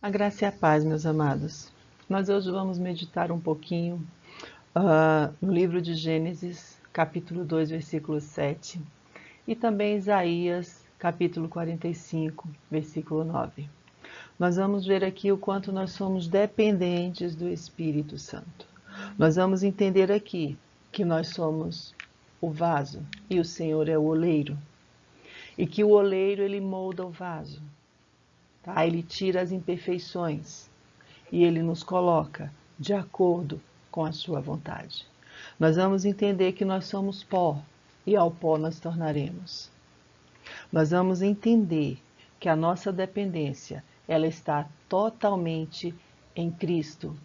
A graça e a paz, meus amados. Nós hoje vamos meditar um pouquinho no livro de Gênesis, capítulo 2, versículo 7, e também Isaías, capítulo 45, versículo 9. Nós vamos ver aqui o quanto nós somos dependentes do Espírito Santo. Nós vamos entender aqui que nós somos o vaso e o Senhor é o oleiro. E que o oleiro, ele molda o vaso. Tá? Ele tira as imperfeições e ele nos coloca de acordo com a sua vontade. Nós vamos entender que nós somos pó e ao pó nós tornaremos. Nós vamos entender que a nossa dependência, ela está totalmente em Cristo.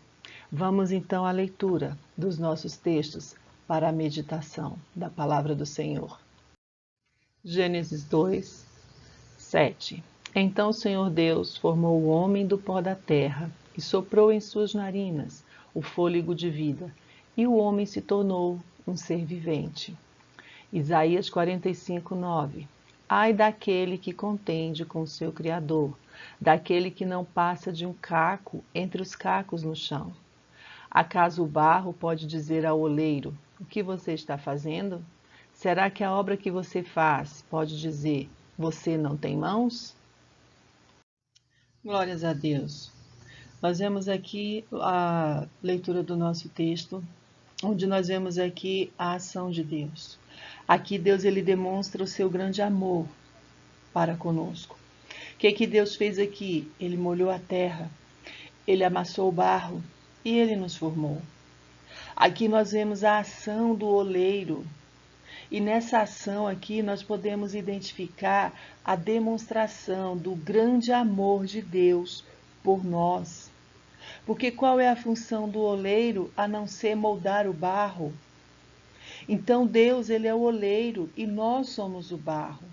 Vamos então à leitura dos nossos textos para a meditação da palavra do Senhor. Gênesis 2, 7. Então o Senhor Deus formou o homem do pó da terra e soprou em suas narinas o fôlego de vida, e o homem se tornou um ser vivente. Isaías 45, 9. Ai daquele que contende com o seu Criador, daquele que não passa de um caco entre os cacos no chão. Acaso o barro pode dizer ao oleiro: o que você está fazendo? Será que a obra que você faz pode dizer: você não tem mãos? Glórias a Deus. Nós vemos aqui a leitura do nosso texto, onde nós vemos aqui a ação de Deus. Aqui Deus ele demonstra o seu grande amor para conosco. O que Deus fez aqui? Ele molhou a terra, ele amassou o barro e ele nos formou. Aqui nós vemos a ação do oleiro. E nessa ação aqui nós podemos identificar a demonstração do grande amor de Deus por nós. Porque qual é a função do oleiro a não ser moldar o barro? Então Deus, ele é o oleiro e nós somos o barro.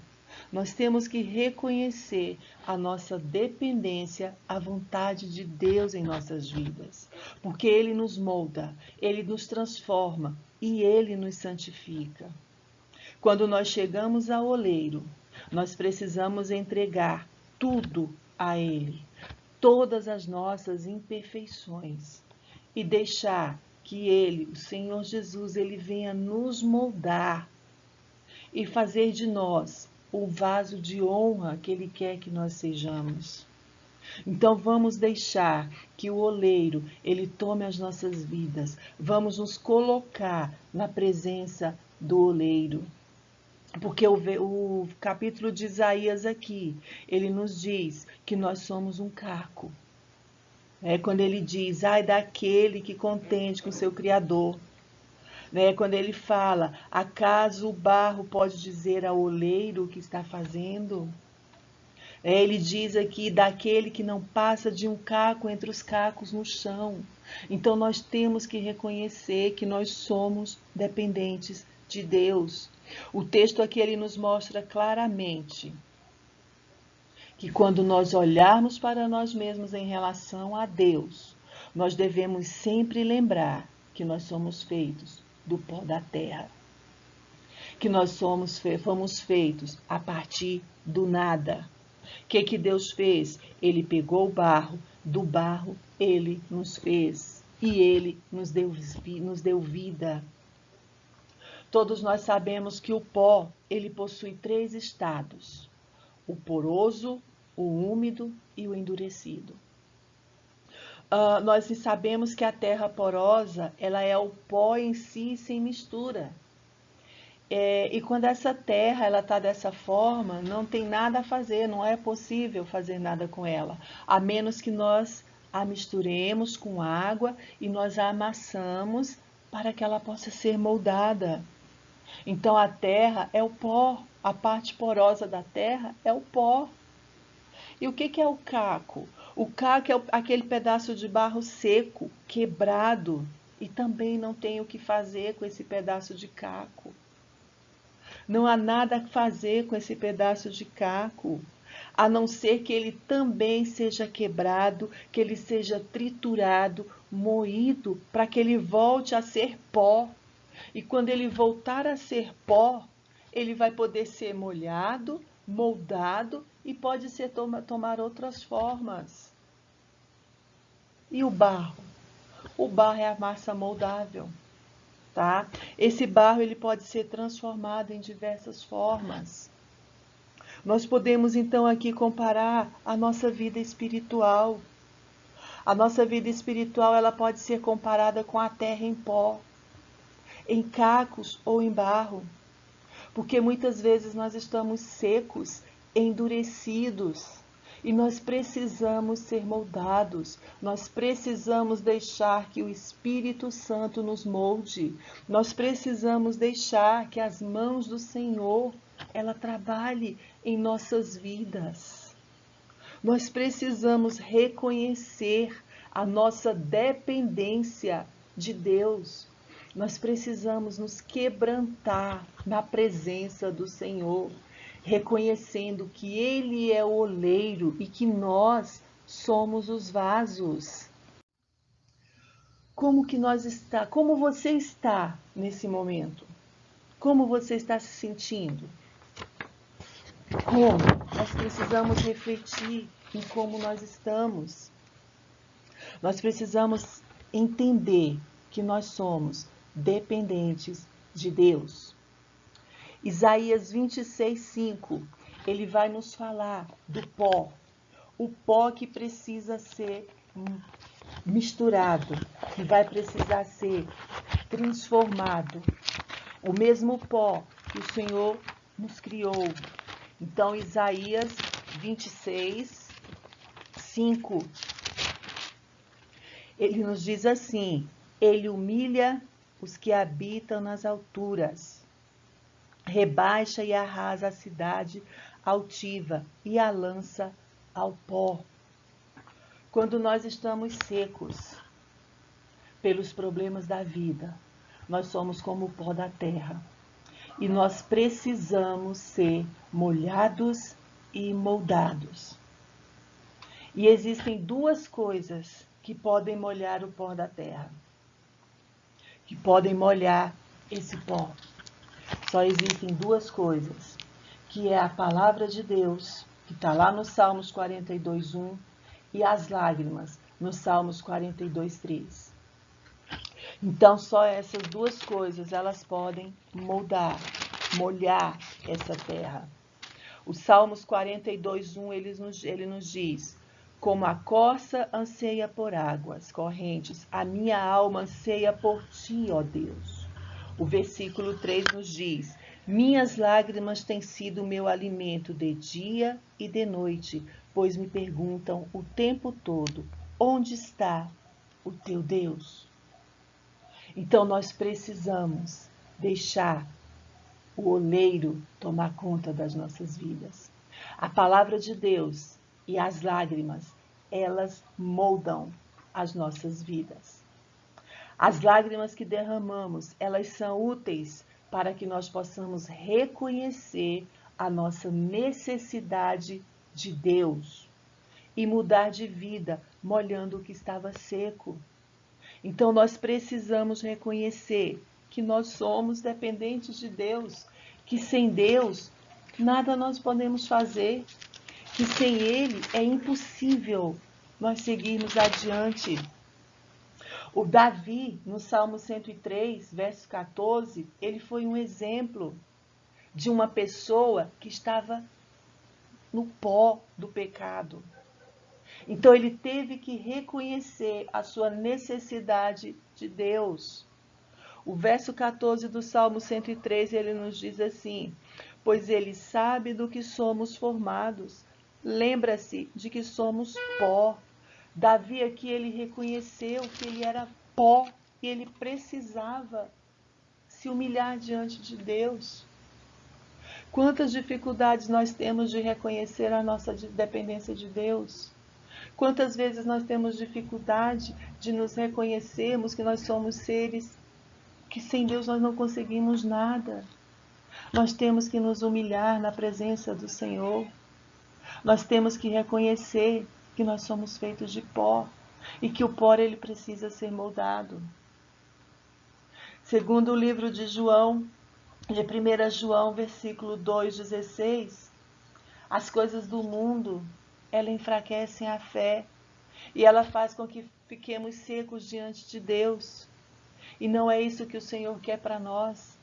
Nós temos que reconhecer a nossa dependência à vontade de Deus em nossas vidas. Porque Ele nos molda, Ele nos transforma e Ele nos santifica. Quando nós chegamos ao oleiro, nós precisamos entregar tudo a Ele, todas as nossas imperfeições, e deixar que Ele, o Senhor Jesus, Ele venha nos moldar e fazer de nós o vaso de honra que Ele quer que nós sejamos. Então vamos deixar que o oleiro, ele tome as nossas vidas. Vamos nos colocar na presença do oleiro. Porque o capítulo de Isaías aqui, ele nos diz que nós somos um caco. Quando ele diz, ai daquele que contende com o seu Criador. Quando ele fala, acaso o barro pode dizer ao oleiro o que está fazendo? Ele diz aqui, daquele que não passa de um caco entre os cacos no chão. Então nós temos que reconhecer que nós somos dependentes de Deus. O texto aqui ele nos mostra claramente que quando nós olharmos para nós mesmos em relação a Deus, nós devemos sempre lembrar que nós somos feitos do pó da terra. Que nós fomos feitos a partir do nada. O que Deus fez? Ele pegou o barro, do barro Ele nos fez e Ele nos deu vida. Todos nós sabemos que o pó, ele possui 3 estados: o poroso, o úmido e o endurecido. Nós sabemos que a terra porosa, ela é o pó em si sem mistura. E quando essa terra ela está dessa forma, não tem nada a fazer, não é possível fazer nada com ela, a menos que nós a misturemos com água e nós a amassamos para que ela possa ser moldada. Então a terra é o pó, a parte porosa da terra é o pó. E o que é o caco? O caco é aquele pedaço de barro seco, quebrado, e também não tem o que fazer com esse pedaço de caco. Não há nada a fazer com esse pedaço de caco, a não ser que ele também seja quebrado, que ele seja triturado, moído, para que ele volte a ser pó. E quando ele voltar a ser pó, ele vai poder ser molhado, moldado e pode tomar outras formas. E o barro? O barro é a massa moldável, tá? Esse barro ele pode ser transformado em diversas formas. Nós podemos então aqui comparar a nossa vida espiritual. A nossa vida espiritual ela pode ser comparada com a terra em pó, em cacos ou em barro, porque muitas vezes nós estamos secos, endurecidos, e nós precisamos ser moldados, nós precisamos deixar que o Espírito Santo nos molde, nós precisamos deixar que as mãos do Senhor, ela trabalhe em nossas vidas. Nós precisamos reconhecer a nossa dependência de Deus. Nós precisamos nos quebrantar na presença do Senhor, reconhecendo que Ele é o oleiro e que nós somos os vasos. Como você está nesse momento? Como você está se sentindo? Como? Nós precisamos refletir em como nós estamos. Nós precisamos entender que nós somos dependentes de Deus. Isaías 26:5, ele vai nos falar do pó. O pó que precisa ser misturado, que vai precisar ser transformado. O mesmo pó que o Senhor nos criou. Então, Isaías 26:5, ele nos diz assim: ele humilha os que habitam nas alturas, rebaixa e arrasa a cidade altiva e a lança ao pó. Quando nós estamos secos pelos problemas da vida, nós somos como o pó da terra. E nós precisamos ser molhados e moldados. E existem duas coisas que podem molhar o pó da terra, que podem molhar esse pó. Só existem duas coisas, que é a palavra de Deus, que está lá no Salmos 42:1, e as lágrimas, no Salmos 42:3. Então, só essas duas coisas, elas podem molhar essa terra. O Salmos 42:1, ele nos diz: como a corça anseia por águas correntes, a minha alma anseia por ti, ó Deus. O versículo 3 nos diz: minhas lágrimas têm sido meu alimento de dia e de noite, pois me perguntam o tempo todo: onde está o teu Deus? Então nós precisamos deixar o oleiro tomar conta das nossas vidas. A palavra de Deus e as lágrimas, elas moldam as nossas vidas. As lágrimas que derramamos, elas são úteis para que nós possamos reconhecer a nossa necessidade de Deus e mudar de vida, molhando o que estava seco. Então nós precisamos reconhecer que nós somos dependentes de Deus, que sem Deus nada nós podemos fazer, que sem Ele é impossível nós seguirmos adiante. O Davi, no Salmo 103, verso 14, ele foi um exemplo de uma pessoa que estava no pó do pecado. Então ele teve que reconhecer a sua necessidade de Deus. O verso 14 do Salmo 103, ele nos diz assim: pois ele sabe do que somos formados, lembra-se de que somos pó. Davi aqui, ele reconheceu que ele era pó e ele precisava se humilhar diante de Deus. Quantas dificuldades nós temos de reconhecer a nossa dependência de Deus? Quantas vezes nós temos dificuldade de nos reconhecermos que nós somos seres que sem Deus nós não conseguimos nada. Nós temos que nos humilhar na presença do Senhor. Nós temos que reconhecer que nós somos feitos de pó e que o pó ele precisa ser moldado. Segundo o livro de João, de 1 João, versículo 2,16, as coisas do mundo, elas enfraquecem a fé. E ela faz com que fiquemos secos diante de Deus. E não é isso que o Senhor quer para nós.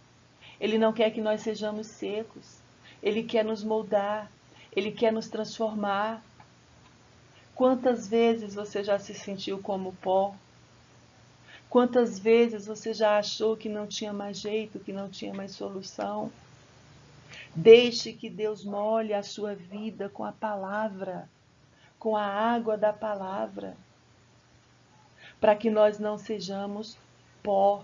Ele não quer que nós sejamos secos. Ele quer nos moldar. Ele quer nos transformar. Quantas vezes você já se sentiu como pó? Quantas vezes você já achou que não tinha mais jeito, que não tinha mais solução? Deixe que Deus molhe a sua vida com a palavra, com a água da palavra, para que nós não sejamos pó.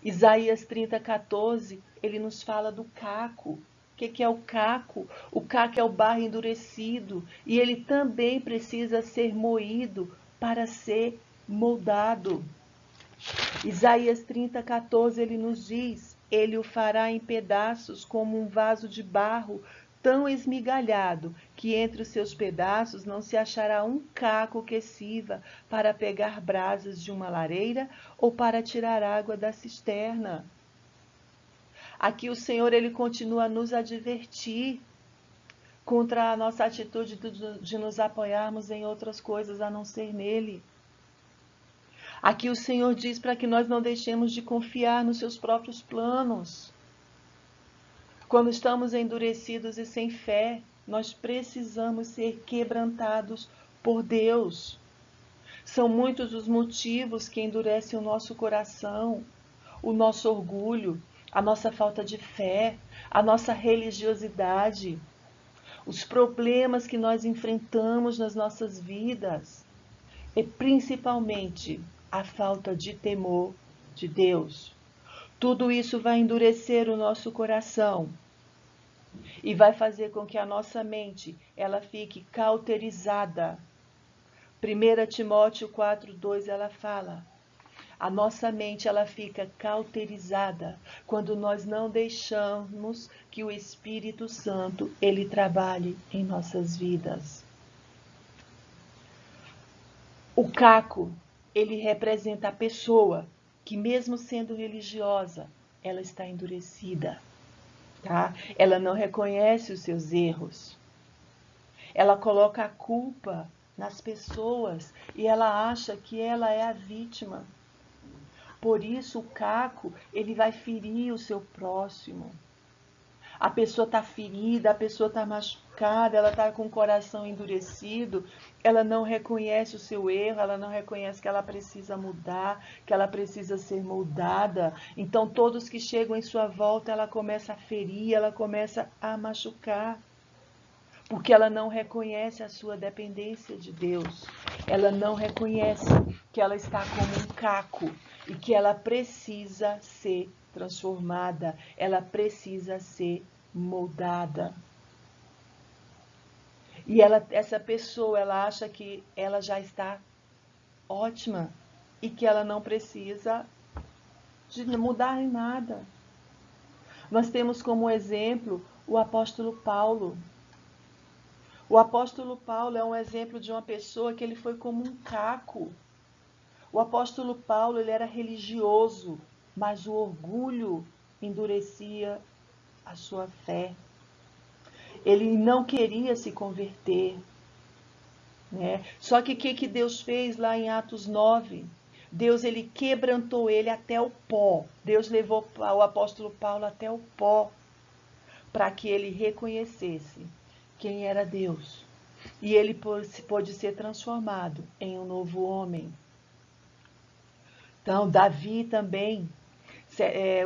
Isaías 30:14, ele nos fala do caco. O que é o caco? O caco é o barro endurecido e ele também precisa ser moído para ser moldado. Isaías 30:14, ele nos diz: ele o fará em pedaços como um vaso de barro tão esmigalhado que entre os seus pedaços não se achará um caco que sirva para pegar brasas de uma lareira ou para tirar água da cisterna. Aqui o Senhor, ele continua a nos advertir contra a nossa atitude de nos apoiarmos em outras coisas a não ser nele. Aqui o Senhor diz para que nós não deixemos de confiar nos seus próprios planos. Quando estamos endurecidos e sem fé, nós precisamos ser quebrantados por Deus. São muitos os motivos que endurecem o nosso coração, o nosso orgulho, a nossa falta de fé, a nossa religiosidade, os problemas que nós enfrentamos nas nossas vidas e principalmente a falta de temor de Deus. Tudo isso vai endurecer o nosso coração e vai fazer com que a nossa mente ela fique cauterizada. 1 Timóteo 4:2 ela fala: a nossa mente ela fica cauterizada quando nós não deixamos que o Espírito Santo ele trabalhe em nossas vidas. O caco, ele representa a pessoa que mesmo sendo religiosa, ela está endurecida, tá? Ela não reconhece os seus erros. Ela coloca a culpa nas pessoas e ela acha que ela é a vítima. Por isso o caco, ele vai ferir o seu próximo. A pessoa está ferida, a pessoa está machucada, ela está com o coração endurecido, ela não reconhece o seu erro, ela não reconhece que ela precisa mudar, que ela precisa ser moldada. Então todos que chegam em sua volta, ela começa a ferir, ela começa a machucar. Porque ela não reconhece a sua dependência de Deus. Ela não reconhece que ela está como um caco e que ela precisa ser transformada, ela precisa ser moldada. E essa pessoa, ela acha que ela já está ótima e que ela não precisa de mudar em nada. Nós temos como exemplo o apóstolo Paulo. O apóstolo Paulo é um exemplo de uma pessoa que ele foi como um caco. O apóstolo Paulo, ele era religioso, mas o orgulho endurecia a sua fé. Ele não queria se converter, né? Só que o que Deus fez lá em Atos 9? Deus, ele quebrantou ele até o pó. Deus levou o apóstolo Paulo até o pó para que ele reconhecesse quem era Deus. E ele pôde ser transformado em um novo homem. Então, Davi também,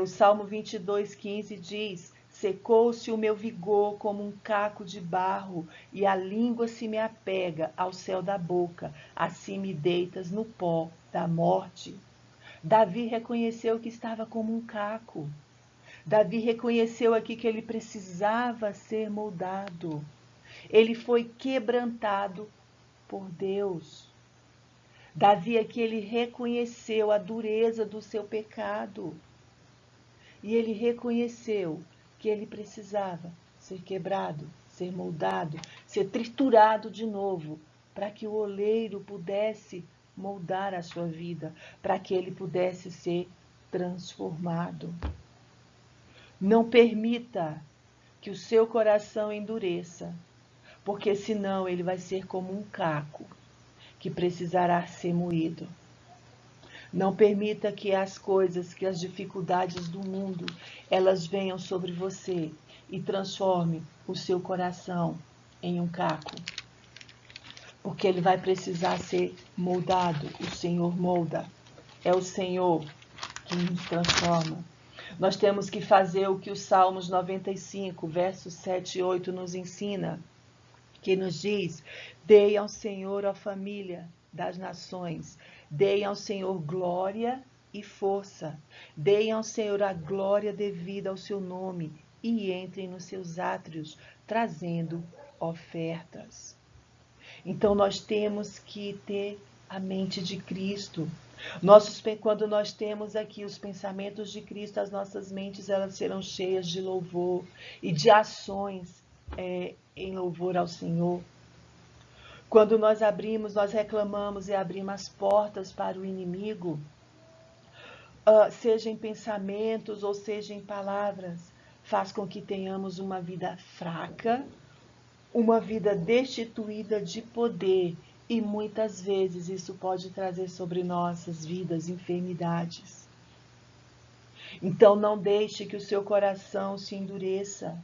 o Salmo 22:15 diz: secou-se o meu vigor como um caco de barro, e a língua se me apega ao céu da boca, assim me deitas no pó da morte. Davi reconheceu que estava como um caco. Davi reconheceu aqui que ele precisava ser moldado. Ele foi quebrantado por Deus. Davi aqui ele reconheceu a dureza do seu pecado. E ele reconheceu que ele precisava ser quebrado, ser moldado, ser triturado de novo, para que o oleiro pudesse moldar a sua vida, para que ele pudesse ser transformado. Não permita que o seu coração endureça, porque senão ele vai ser como um caco. que precisará ser moído. Não permita que as coisas, que as dificuldades do mundo, elas venham sobre você e transforme o seu coração em um caco. Porque ele vai precisar ser moldado. O Senhor molda. É o Senhor que nos transforma. Nós temos que fazer o que o Salmos 95, versos 7 e 8 nos ensina, que nos diz: dei ao Senhor a família das nações, dei ao Senhor glória e força, dei ao Senhor a glória devida ao seu nome, e entrem nos seus átrios, trazendo ofertas. Então nós temos que ter a mente de Cristo. Quando nós temos aqui os pensamentos de Cristo, as nossas mentes elas serão cheias de louvor e de ações em louvor ao Senhor. Quando nós reclamamos e abrimos as portas para o inimigo, seja em pensamentos ou seja em palavras, faz com que tenhamos uma vida fraca, uma vida destituída de poder, e muitas vezes isso pode trazer sobre nossas vidas enfermidades. Então não deixe que o seu coração se endureça.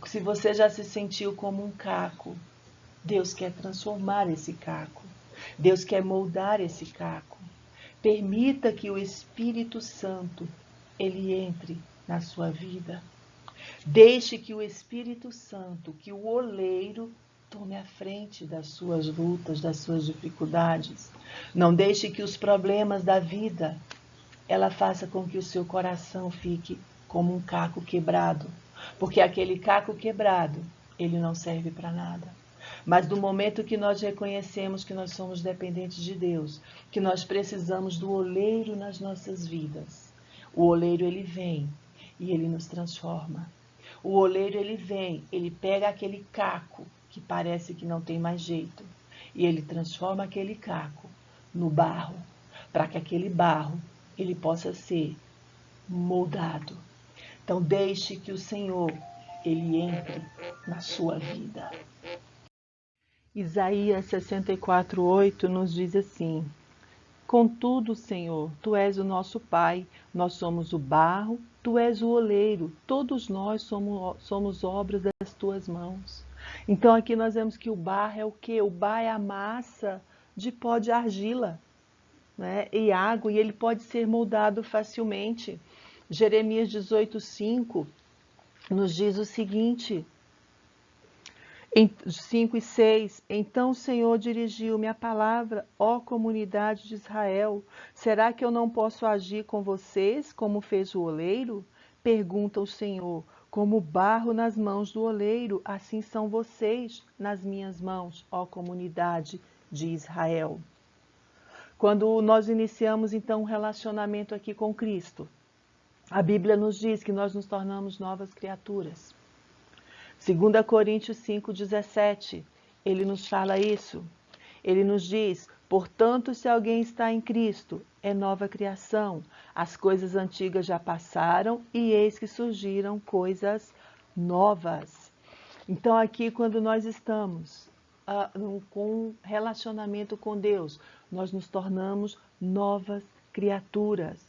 Se você já se sentiu como um caco, Deus quer transformar esse caco. Deus quer moldar esse caco. Permita que o Espírito Santo ele entre na sua vida. Deixe que o Espírito Santo, que o oleiro, tome a frente das suas lutas, das suas dificuldades. Não deixe que os problemas da vida, ela faça com que o seu coração fique como um caco quebrado. Porque aquele caco quebrado, ele não serve para nada. Mas do momento que nós reconhecemos que nós somos dependentes de Deus, que nós precisamos do oleiro nas nossas vidas, o oleiro ele vem e ele nos transforma. O oleiro ele vem, ele pega aquele caco que parece que não tem mais jeito e ele transforma aquele caco no barro, para que aquele barro ele possa ser moldado. Então deixe que o Senhor ele entre na sua vida. Isaías 64:8 nos diz assim: contudo, Senhor, Tu és o nosso Pai, nós somos o barro, Tu és o oleiro, todos nós somos obras das Tuas mãos. Então aqui nós vemos que o barro é o quê? O barro é a massa de pó de argila, né? E água, e ele pode ser moldado facilmente. Jeremias 18:5 nos diz o seguinte, em 5 e 6, então o Senhor dirigiu-me a palavra, ó comunidade de Israel, será que eu não posso agir com vocês como fez o oleiro? Pergunta o Senhor, como barro nas mãos do oleiro, assim são vocês nas minhas mãos, ó comunidade de Israel. Quando nós iniciamos então um relacionamento aqui com Cristo, a Bíblia nos diz que nós nos tornamos novas criaturas. 2 Coríntios 5,17, ele nos fala isso. Ele nos diz, portanto, se alguém está em Cristo, é nova criação. As coisas antigas já passaram e eis que surgiram coisas novas. Então aqui quando nós estamos com um relacionamento com Deus, nós nos tornamos novas criaturas.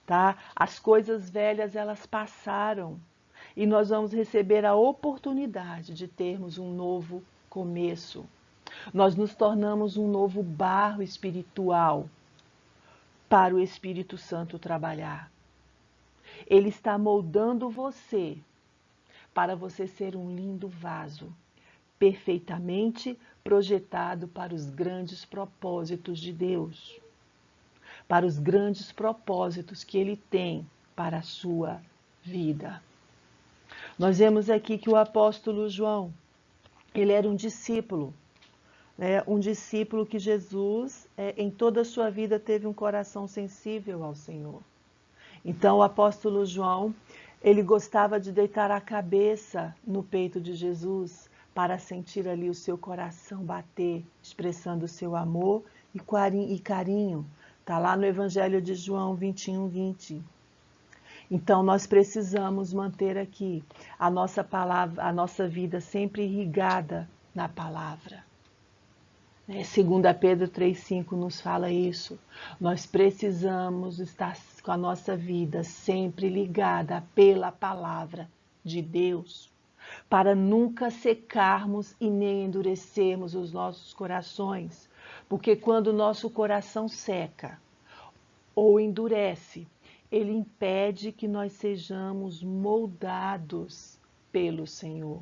Tá? As coisas velhas elas passaram. E nós vamos receber a oportunidade de termos um novo começo. Nós nos tornamos um novo barro espiritual para o Espírito Santo trabalhar. Ele está moldando você para você ser um lindo vaso, perfeitamente projetado para os grandes propósitos de Deus, para os grandes propósitos que Ele tem para a sua vida. Nós vemos aqui que o apóstolo João, ele era um discípulo que Jesus, em toda a sua vida, teve um coração sensível ao Senhor. Então, o apóstolo João, ele gostava de deitar a cabeça no peito de Jesus para sentir ali o seu coração bater, expressando o seu amor e carinho. Está lá no Evangelho de João 21:20. Então, nós precisamos manter aqui a nossa palavra, a nossa vida sempre irrigada na palavra. 2 Pedro 3,5 nos fala isso. Nós precisamos estar com a nossa vida sempre ligada pela palavra de Deus, para nunca secarmos e nem endurecermos os nossos corações, porque quando o nosso coração seca ou endurece, ele impede que nós sejamos moldados pelo Senhor.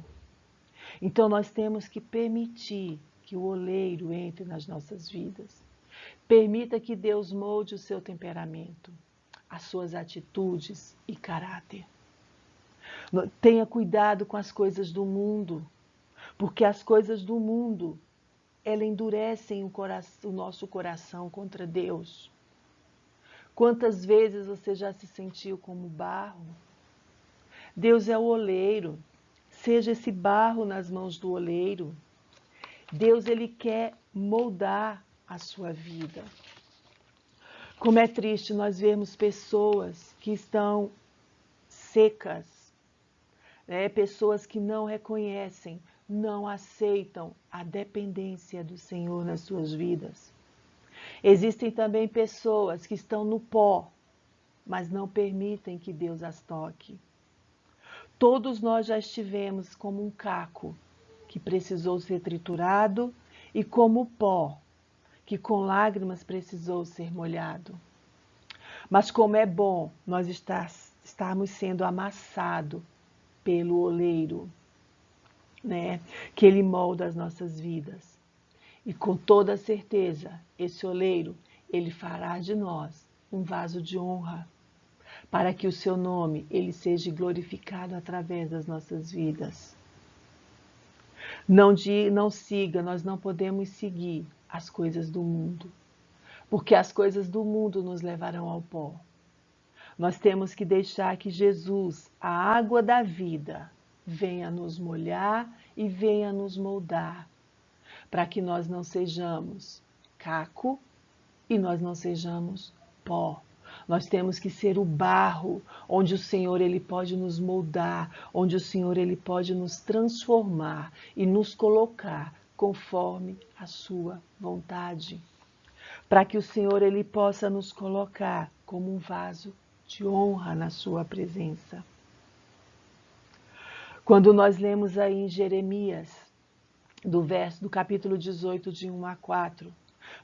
Então nós temos que permitir que o oleiro entre nas nossas vidas. Permita que Deus molde o seu temperamento, as suas atitudes e caráter. Tenha cuidado com as coisas do mundo, porque as coisas do mundo, elas endurecem o nosso coração contra Deus. Quantas vezes você já se sentiu como barro? Deus é o oleiro. Seja esse barro nas mãos do oleiro. Deus, ele quer moldar a sua vida. Como é triste nós vermos pessoas que estão secas, pessoas que não reconhecem, não aceitam a dependência do Senhor nas suas vidas. Existem também pessoas que estão no pó, mas não permitem que Deus as toque. Todos nós já estivemos como um caco que precisou ser triturado e como pó que com lágrimas precisou ser molhado. Mas como é bom nós estarmos sendo amassados pelo oleiro, que ele molda as nossas vidas. E com toda certeza, esse oleiro, ele fará de nós um vaso de honra, para que o seu nome, ele seja glorificado através das nossas vidas. Não siga, nós não podemos seguir as coisas do mundo, porque as coisas do mundo nos levarão ao pó. Nós temos que deixar que Jesus, a água da vida, venha nos molhar e venha nos moldar, para que nós não sejamos caco e nós não sejamos pó. Nós temos que ser o barro, onde o Senhor ele pode nos moldar, onde o Senhor ele pode nos transformar e nos colocar conforme a sua vontade. Para que o Senhor ele possa nos colocar como um vaso de honra na sua presença. Quando nós lemos aí em Jeremias, do capítulo 18, de 1 a 4,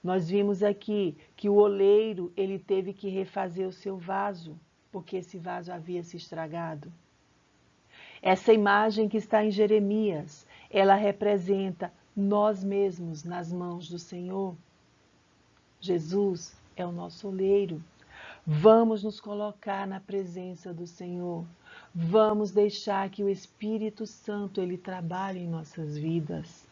nós vimos aqui que o oleiro ele teve que refazer o seu vaso, porque esse vaso havia se estragado. Essa imagem que está em Jeremias, ela representa nós mesmos nas mãos do Senhor. Jesus é o nosso oleiro. Vamos nos colocar na presença do Senhor. Vamos deixar que o Espírito Santo ele trabalhe em nossas vidas.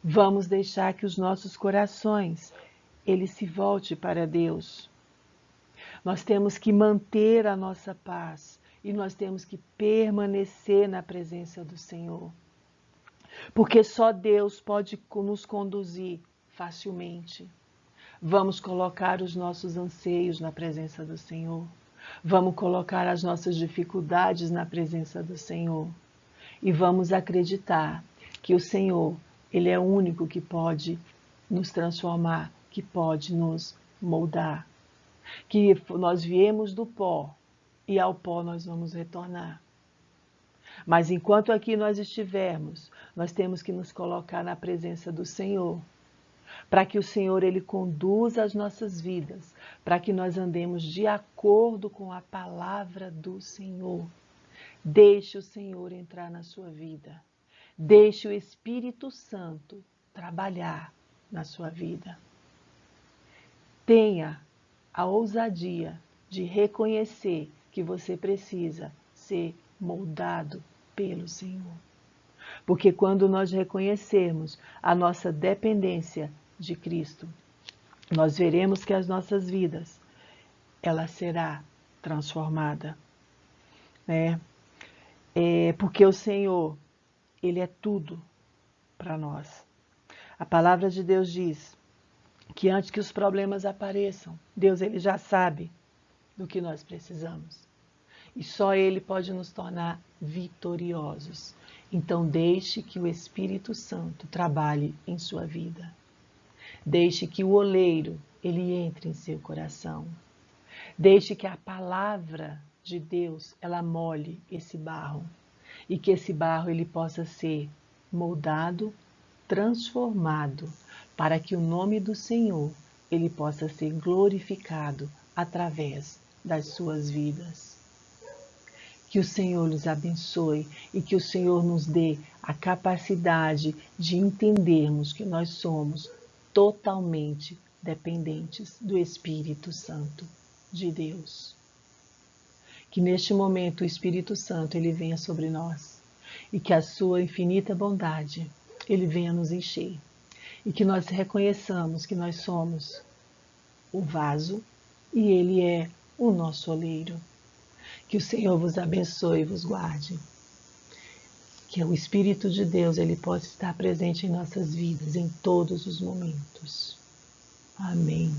Vamos deixar que os nossos corações ele se volte para Deus. Nós temos que manter a nossa paz e nós temos que permanecer na presença do Senhor. Porque só Deus pode nos conduzir facilmente. Vamos colocar os nossos anseios na presença do Senhor. Vamos colocar as nossas dificuldades na presença do Senhor. E vamos acreditar que o Senhor, ele é o único que pode nos transformar, que pode nos moldar. Que nós viemos do pó e ao pó nós vamos retornar. Mas enquanto aqui nós estivermos, nós temos que nos colocar na presença do Senhor, para que o Senhor ele conduza as nossas vidas, para que nós andemos de acordo com a palavra do Senhor. Deixe o Senhor entrar na sua vida. Deixe o Espírito Santo trabalhar na sua vida. Tenha a ousadia de reconhecer que você precisa ser moldado pelo Senhor. Porque quando nós reconhecermos a nossa dependência de Cristo, nós veremos que as nossas vidas, ela será transformada. Porque o Senhor, ele é tudo para nós. A palavra de Deus diz que antes que os problemas apareçam, Deus ele já sabe do que nós precisamos. E só Ele pode nos tornar vitoriosos. Então deixe que o Espírito Santo trabalhe em sua vida. Deixe que o oleiro ele entre em seu coração. Deixe que a palavra de Deus ela molhe esse barro e que esse barro ele possa ser moldado, transformado, para que o nome do Senhor ele possa ser glorificado através das suas vidas. Que o Senhor nos abençoe e que o Senhor nos dê a capacidade de entendermos que nós somos totalmente dependentes do Espírito Santo de Deus. Que neste momento o Espírito Santo ele venha sobre nós e que a sua infinita bondade ele venha nos encher e que nós reconheçamos que nós somos o vaso e ele é o nosso oleiro. Que o Senhor vos abençoe e vos guarde. Que o Espírito de Deus ele possa estar presente em nossas vidas em todos os momentos. Amém.